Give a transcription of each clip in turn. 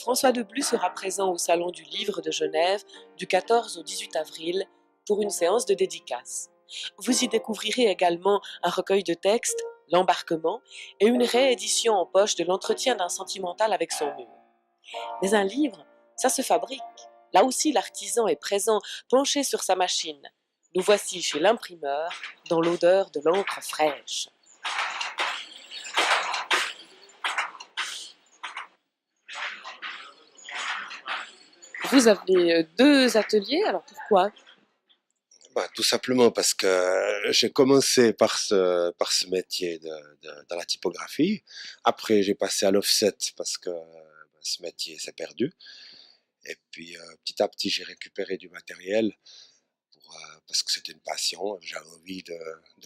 François Deblu sera présent au Salon du Livre de Genève du 14 au 18 avril pour une séance de dédicace. Vous y découvrirez également un recueil de textes, L'embarquement, et une réédition en poche de l'entretien d'un sentimental avec son mur. Mais un livre, ça se fabrique. Là aussi, l'artisan est présent, penché sur sa machine. Nous voici chez l'imprimeur, dans l'odeur de l'encre fraîche. Vous avez deux ateliers, alors pourquoi? Tout simplement parce que j'ai commencé par ce métier dans la typographie. Après, j'ai passé à l'offset parce que ce métier s'est perdu. Et puis, petit à petit, j'ai récupéré du matériel parce que c'était une passion. J'avais envie de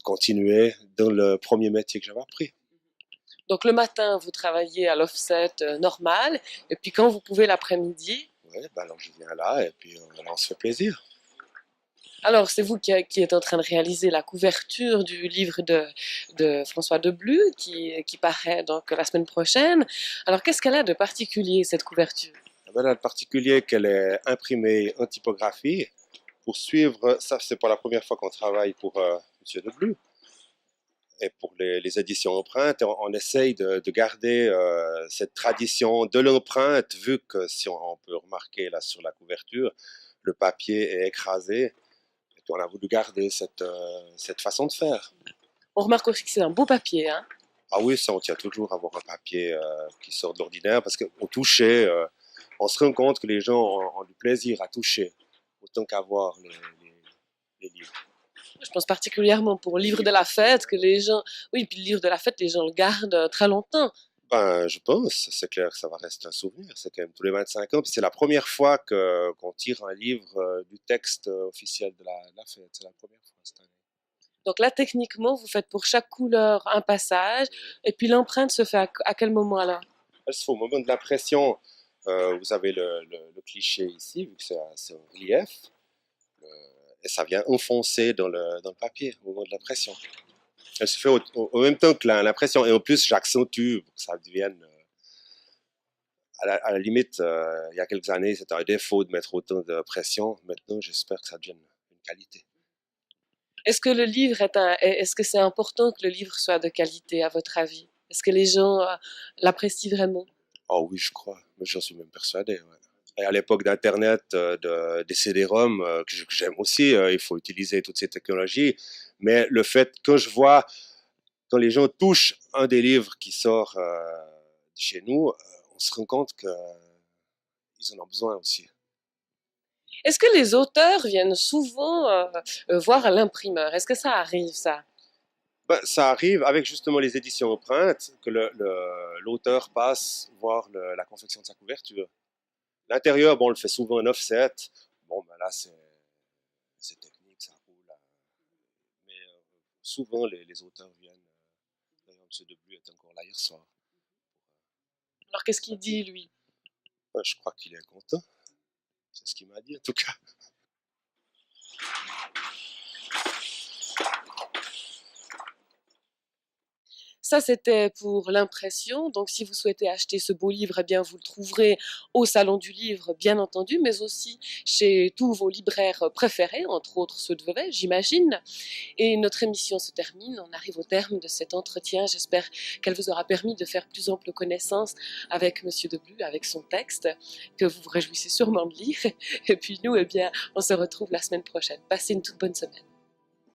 continuer dans le premier métier que j'avais appris. Donc le matin, vous travaillez à l'offset normal, et puis quand vous pouvez l'après-midi. Ouais, alors je viens là et puis là, on se fait plaisir. Alors c'est vous qui êtes en train de réaliser la couverture du livre de François Deblu qui paraît donc la semaine prochaine. Alors qu'est-ce qu'elle a de particulier cette couverture? Elle a le particulier qu'elle est imprimée en typographie pour suivre, ça c'est pas la première fois qu'on travaille pour Monsieur Deblu. Et pour les éditions empreintes, on essaye de garder cette tradition de l'empreinte, vu que si on peut remarquer là sur la couverture, le papier est écrasé. Et puis on a voulu garder cette façon de faire. On remarque aussi que c'est un beau papier, hein? Ah oui, ça on tient toujours à avoir un papier qui sort de l'ordinaire, parce qu'au toucher, on se rend compte que les gens ont du plaisir à toucher, autant qu'à voir les livres. Je pense particulièrement pour le livre de la fête que les gens, oui, puis le livre de la fête, les gens le gardent très longtemps. Je pense, c'est clair que ça va rester un souvenir. C'est quand même tous les 25 ans. Puis c'est la première fois qu'on tire un livre du texte officiel de la fête. C'est la première fois cette année. Donc là, techniquement, vous faites pour chaque couleur un passage, et puis l'empreinte se fait à quel moment alors? Elle se fait au moment de l'impression. Vous avez le cliché ici, vu que c'est un relief. euh, et ça vient enfoncer dans le papier au moment de l'impression. Elle se fait au même temps que l'impression. Et en plus, j'accentue pour que ça devienne. À la limite, il y a quelques années, c'était un défaut de mettre autant de pression. Maintenant, j'espère que ça devienne une qualité. Est-ce que le livre est-ce que c'est important que le livre soit de qualité, à votre avis? Est-ce que les gens l'apprécient vraiment? Oh oui, je crois. Mais j'en suis même persuadé. Ouais. Et à l'époque d'Internet, des CD-ROM, que j'aime aussi, il faut utiliser toutes ces technologies. Mais le fait que je vois, quand les gens touchent un des livres qui sort de chez nous, on se rend compte qu'ils en ont besoin aussi. Est-ce que les auteurs viennent souvent voir l'imprimeur? Est-ce que ça arrive, ça? Ça arrive avec justement les éditions empreintes que l'auteur passe voir la confection de sa couverture. L'intérieur, bon, on le fait souvent en offset. Bon, là, c'est technique, ça roule. Mais souvent, les auteurs viennent. D'ailleurs, M. Deblu est encore là hier soir. Alors qu'est-ce qu'il dit, lui? Je crois qu'il est content. C'est ce qu'il m'a dit, en tout cas. Ça, c'était pour l'impression. Donc, si vous souhaitez acheter ce beau livre, eh bien, vous le trouverez au Salon du Livre, bien entendu, mais aussi chez tous vos libraires préférés, entre autres ceux de Vevey, j'imagine. Et notre émission se termine. On arrive au terme de cet entretien. J'espère qu'elle vous aura permis de faire plus ample connaissance avec Monsieur Deblu, avec son texte, que vous vous réjouissez sûrement de lire. Et puis nous, eh bien, on se retrouve la semaine prochaine. Passez une toute bonne semaine.